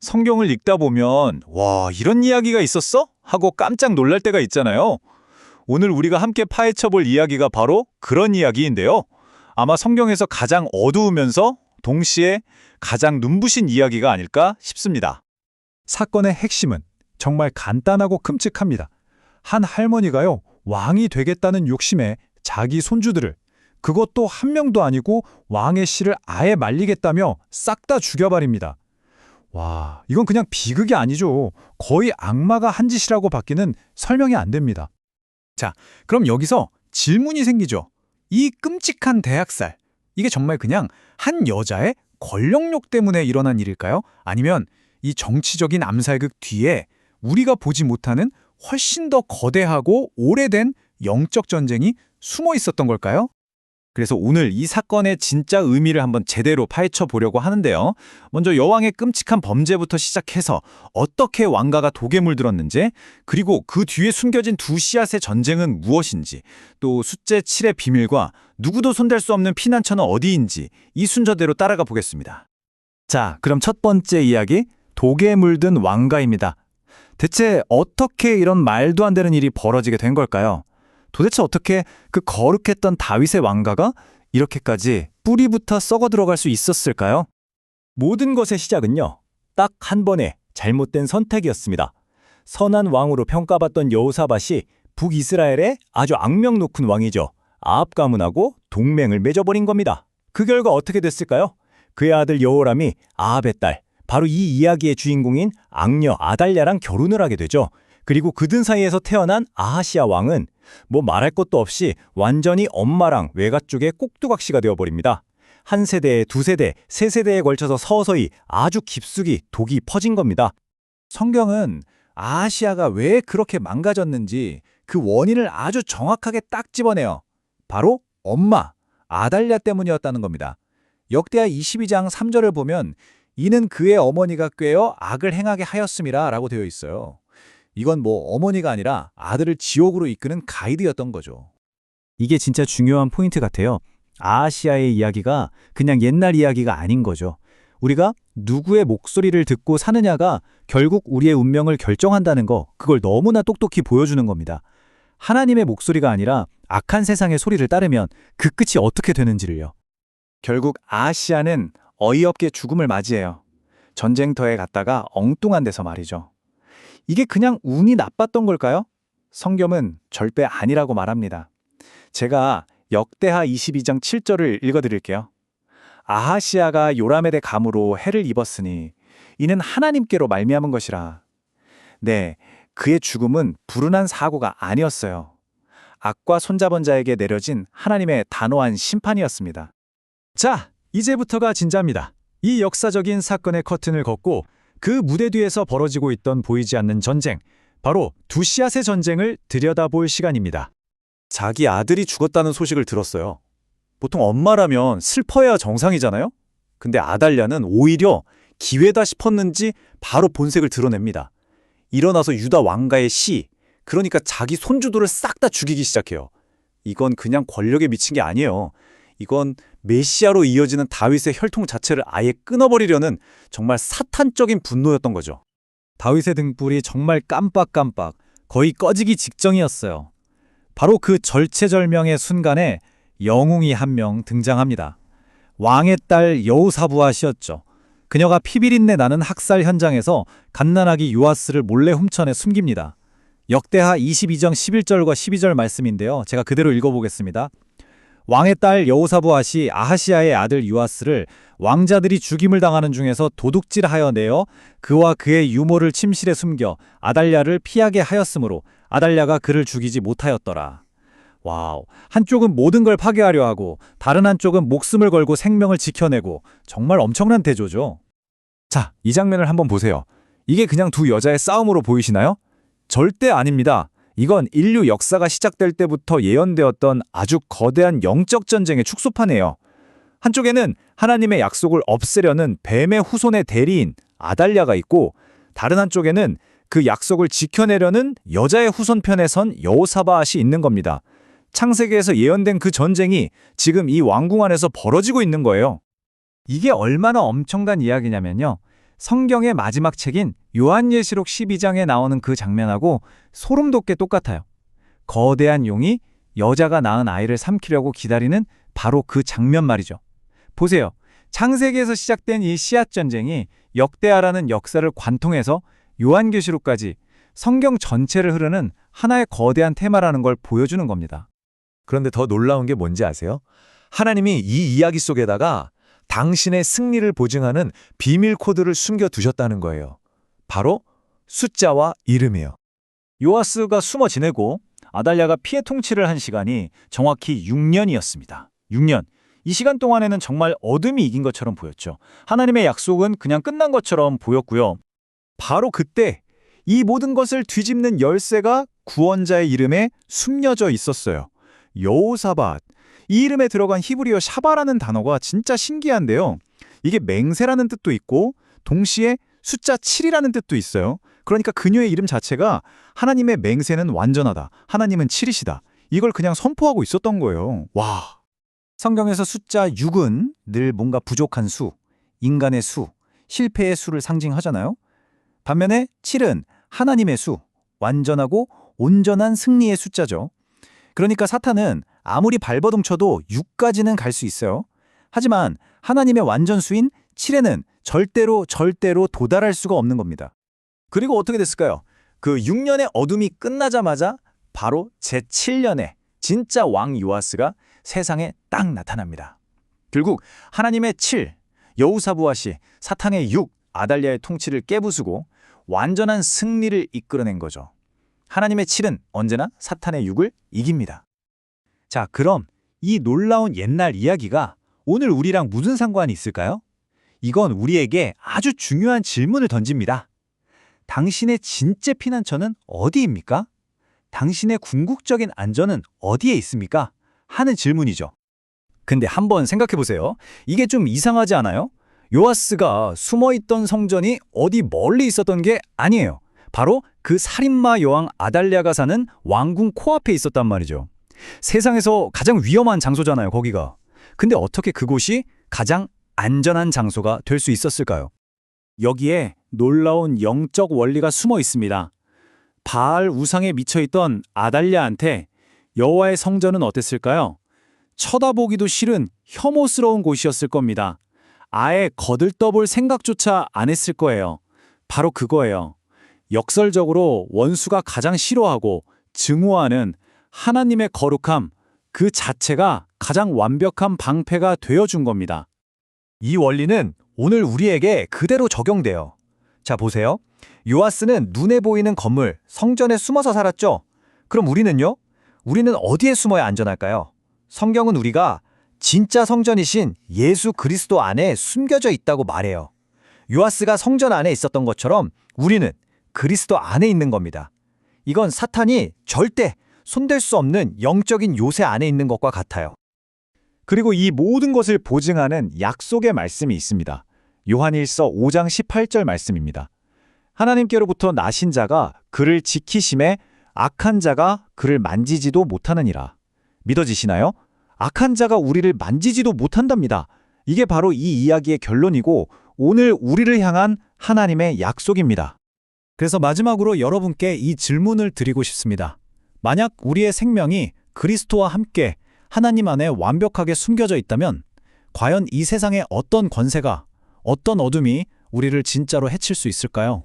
성경을 읽다 보면 와, 이런 이야기가 있었어? 하고 깜짝 놀랄 때가 있잖아요. 오늘 우리가 함께 파헤쳐 볼 이야기가 바로 그런 이야기인데요. 아마 성경에서 가장 어두우면서 동시에 가장 눈부신 이야기가 아닐까 싶습니다. 사건의 핵심은 정말 간단하고 끔찍합니다. 한 할머니가요, 왕이 되겠다는 욕심에 자기 손주들을, 그것도 한 명도 아니고 왕의 씨를 아예 말리겠다며 싹 다 죽여버립니다. 와, 이건 그냥 비극이 아니죠. 거의 악마가 한 짓이라고 받기는 설명이 안 됩니다. 자, 그럼 여기서 질문이 생기죠. 이 끔찍한 대학살, 이게 정말 그냥 한 여자의 권력욕 때문에 일어난 일일까요? 아니면 이 정치적인 암살극 뒤에 우리가 보지 못하는 훨씬 더 거대하고 오래된 영적 전쟁이 숨어 있었던 걸까요? 그래서 오늘 이 사건의 진짜 의미를 한번 제대로 파헤쳐 보려고 하는데요. 먼저 여왕의 끔찍한 범죄부터 시작해서 어떻게 왕가가 독에 물들었는지, 그리고 그 뒤에 숨겨진 두 씨앗의 전쟁은 무엇인지, 또 숫제 7의 비밀과 누구도 손댈 수 없는 피난처는 어디인지 이 순서대로 따라가 보겠습니다. 자, 그럼 첫 번째 이야기, 독에 물든 왕가입니다. 대체 어떻게 이런 말도 안 되는 일이 벌어지게 된 걸까요? 도대체 어떻게 그 거룩했던 다윗의 왕가가 이렇게까지 뿌리부터 썩어 들어갈 수 있었을까요? 모든 것의 시작은요, 딱 한 번의 잘못된 선택이었습니다. 선한 왕으로 평가받던 여호사밧이 북이스라엘의 아주 악명 높은 왕이죠. 아합 가문하고 동맹을 맺어버린 겁니다. 그 결과 어떻게 됐을까요? 그의 아들 여호람이 아합의 딸, 바로 이 이야기의 주인공인 악녀 아달랴랑 결혼을 하게 되죠. 그리고 그들 사이에서 태어난 아하시아 왕은 뭐 말할 것도 없이 완전히 엄마랑 외가 쪽의 꼭두각시가 되어버립니다. 한 세대에 두 세대, 세 세대에 걸쳐서 서서히 아주 깊숙이 독이 퍼진 겁니다. 성경은 아하시아가 왜 그렇게 망가졌는지 그 원인을 아주 정확하게 딱 집어내요. 바로 엄마, 아달랴 때문이었다는 겁니다. 역대하 22장 3절을 보면 이는 그의 어머니가 꾀어 악을 행하게 하였음이라 라고 되어 있어요. 이건 뭐 어머니가 아니라 아들을 지옥으로 이끄는 가이드였던 거죠. 이게 진짜 중요한 포인트 같아요. 아하시아의 이야기가 그냥 옛날 이야기가 아닌 거죠. 우리가 누구의 목소리를 듣고 사느냐가 결국 우리의 운명을 결정한다는 거, 그걸 너무나 똑똑히 보여주는 겁니다. 하나님의 목소리가 아니라 악한 세상의 소리를 따르면 그 끝이 어떻게 되는지를요. 결국 아하시아는 어이없게 죽음을 맞이해요. 전쟁터에 갔다가 엉뚱한 데서 말이죠. 이게 그냥 운이 나빴던 걸까요? 성경은 절대 아니라고 말합니다. 제가 역대하 22장 7절을 읽어드릴게요. 아하시아가 요람에 대 감으로 해를 입었으니 이는 하나님께로 말미암은 것이라. 네, 그의 죽음은 불운한 사고가 아니었어요. 악과 손잡은 자에게 내려진 하나님의 단호한 심판이었습니다. 자, 이제부터가 진짜입니다. 이 역사적인 사건의 커튼을 걷고 그 무대 뒤에서 벌어지고 있던 보이지 않는 전쟁, 바로 두 씨앗의 전쟁을 들여다볼 시간입니다. 자기 아들이 죽었다는 소식을 들었어요. 보통 엄마라면 슬퍼해야 정상이잖아요? 근데 아달랴는 오히려 기회다 싶었는지 바로 본색을 드러냅니다. 일어나서 유다 왕가의 씨, 그러니까 자기 손주들을 싹 다 죽이기 시작해요. 이건 그냥 권력에 미친 게 아니에요. 이건 메시아로 이어지는 다윗의 혈통 자체를 아예 끊어버리려는 정말 사탄적인 분노였던 거죠. 다윗의 등불이 정말 깜빡깜빡 거의 꺼지기 직전이었어요. 바로 그 절체절명의 순간에 영웅이 한 명 등장합니다. 왕의 딸 여호사부앗이었죠. 그녀가 피비린내 나는 학살 현장에서 갓난아기 요아스를 몰래 훔쳐내 숨깁니다. 역대하 22장 11절과 12절 말씀인데요. 제가 그대로 읽어보겠습니다. 왕의 딸 여호사부앗이 아하시아의 아들 요아스를 왕자들이 죽임을 당하는 중에서 도둑질하여 내어 그와 그의 유모를 침실에 숨겨 아달랴를 피하게 하였으므로 아달랴가 그를 죽이지 못하였더라. 와우, 한쪽은 모든 걸 파괴하려 하고 다른 한쪽은 목숨을 걸고 생명을 지켜내고 정말 엄청난 대조죠. 자, 이 장면을 한번 보세요. 이게 그냥 두 여자의 싸움으로 보이시나요? 절대 아닙니다. 이건 인류 역사가 시작될 때부터 예언되었던 아주 거대한 영적 전쟁의 축소판이에요. 한쪽에는 하나님의 약속을 없애려는 뱀의 후손의 대리인 아달랴가 있고, 다른 한쪽에는 그 약속을 지켜내려는 여자의 후손편에 선 여호사밧이 있는 겁니다. 창세기에서 예언된 그 전쟁이 지금 이 왕궁 안에서 벌어지고 있는 거예요. 이게 얼마나 엄청난 이야기냐면요. 성경의 마지막 책인 요한예시록 12장에 나오는 그 장면하고 소름 돋게 똑같아요. 거대한 용이 여자가 낳은 아이를 삼키려고 기다리는 바로 그 장면 말이죠. 보세요. 창세기에서 시작된 이 씨앗 전쟁이 역대하라는 역사를 관통해서 요한계시록까지 성경 전체를 흐르는 하나의 거대한 테마라는 걸 보여주는 겁니다. 그런데 더 놀라운 게 뭔지 아세요? 하나님이 이 이야기 속에다가 당신의 승리를 보증하는 비밀 코드를 숨겨 두셨다는 거예요. 바로 숫자와 이름이에요. 요아스가 숨어 지내고 아달랴가 피해 통치를 한 시간이 정확히 6년이었습니다. 6년. 이 시간 동안에는 정말 어둠이 이긴 것처럼 보였죠. 하나님의 약속은 그냥 끝난 것처럼 보였고요. 바로 그때 이 모든 것을 뒤집는 열쇠가 구원자의 이름에 숨겨져 있었어요. 여호사밧. 이 이름에 들어간 히브리어 샤바라는 단어가 진짜 신기한데요. 이게 맹세라는 뜻도 있고 동시에 숫자 7이라는 뜻도 있어요. 그러니까 그녀의 이름 자체가 하나님의 맹세는 완전하다. 하나님은 7이시다. 이걸 그냥 선포하고 있었던 거예요. 와. 성경에서 숫자 6은 늘 뭔가 부족한 수, 인간의 수, 실패의 수를 상징하잖아요. 반면에 7은 하나님의 수, 완전하고 온전한 승리의 숫자죠. 그러니까 사탄은 아무리 발버둥 쳐도 6까지는 갈 수 있어요. 하지만 하나님의 완전수인 7에는 절대로 도달할 수가 없는 겁니다. 그리고 어떻게 됐을까요? 그 6년의 어둠이 끝나자마자 바로 제7년에 진짜 왕 요아스가 세상에 딱 나타납니다. 결국 하나님의 7, 여호사부앗이 사탄의 6, 아달랴의 통치를 깨부수고 완전한 승리를 이끌어낸 거죠. 하나님의 7은 언제나 사탄의 6을 이깁니다. 자, 그럼 이 놀라운 옛날 이야기가 오늘 우리랑 무슨 상관이 있을까요? 이건 우리에게 아주 중요한 질문을 던집니다. 당신의 진짜 피난처는 어디입니까? 당신의 궁극적인 안전은 어디에 있습니까? 하는 질문이죠. 근데 한번 생각해 보세요. 이게 좀 이상하지 않아요? 요아스가 숨어있던 성전이 어디 멀리 있었던 게 아니에요. 바로 그 살인마 여왕 아달랴가 사는 왕궁 코앞에 있었단 말이죠. 세상에서 가장 위험한 장소잖아요, 거기가. 근데 어떻게 그곳이 가장 안전한 장소가 될 수 있었을까요? 여기에 놀라운 영적 원리가 숨어 있습니다. 바알 우상에 미쳐있던 아달랴한테 여호와의 성전은 어땠을까요? 쳐다보기도 싫은 혐오스러운 곳이었을 겁니다. 아예 거들떠볼 생각조차 안 했을 거예요. 바로 그거예요. 역설적으로 원수가 가장 싫어하고 증오하는 하나님의 거룩함, 그 자체가 가장 완벽한 방패가 되어준 겁니다. 이 원리는 오늘 우리에게 그대로 적용돼요. 자, 보세요. 요아스는 눈에 보이는 건물, 성전에 숨어서 살았죠? 그럼 우리는요? 우리는 어디에 숨어야 안전할까요? 성경은 우리가 진짜 성전이신 예수 그리스도 안에 숨겨져 있다고 말해요. 요아스가 성전 안에 있었던 것처럼 우리는 그리스도 안에 있는 겁니다. 이건 사탄이 절대 손댈 수 없는 영적인 요새 안에 있는 것과 같아요. 그리고 이 모든 것을 보증하는 약속의 말씀이 있습니다. 요한일서 5장 18절 말씀입니다. 하나님께로부터 나신 자가 그를 지키심에 악한 자가 그를 만지지도 못하느니라. 믿어지시나요? 악한 자가 우리를 만지지도 못한답니다. 이게 바로 이 이야기의 결론이고 오늘 우리를 향한 하나님의 약속입니다. 그래서 마지막으로 여러분께 이 질문을 드리고 싶습니다. 만약 우리의 생명이 그리스도와 함께 하나님 안에 완벽하게 숨겨져 있다면 과연 이 세상의 어떤 권세가, 어떤 어둠이 우리를 진짜로 해칠 수 있을까요?